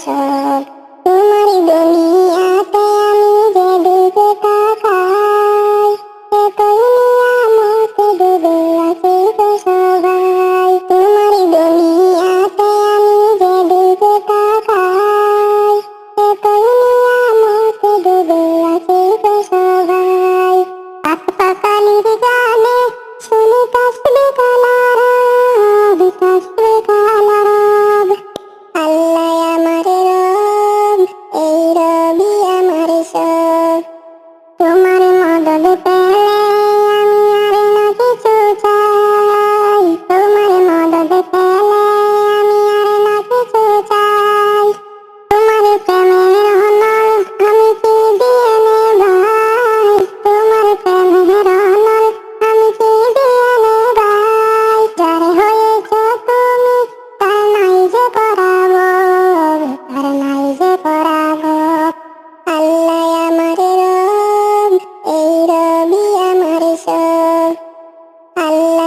সব। তোমার দুনিয়াতে আমি যেদিকে তাকাই, এতই নিয়ামতে ডুবে আছে তো সবাই। তোমার দুনিয়াতে আমি যেদিকে তাকাই, এতই নিয়ামতে ডুবে আছে তো সবাই। পাক পাখালির গানে শুনি তাসবিহ কালারব, তাসবিহ কালারব। আল্লাহ আমার রব, এই রবি আমার সব। তোমার মদদ পেলে আমি আর না কিছু চাই, তোমার মদদ পেলে আমি আর না কিছু চাই। তোমার প্রেমের অনল আমি কি দিয়ে নেবাই, তোমার প্রেমের অনল আমি কি দিয়ে নেবাই। যার হয়েছ তুমি তার নাই যে করাবো, তার নাই যে করাবো। আল্লাহ আমার রব, এই রবি আমার সব। আল্লাহ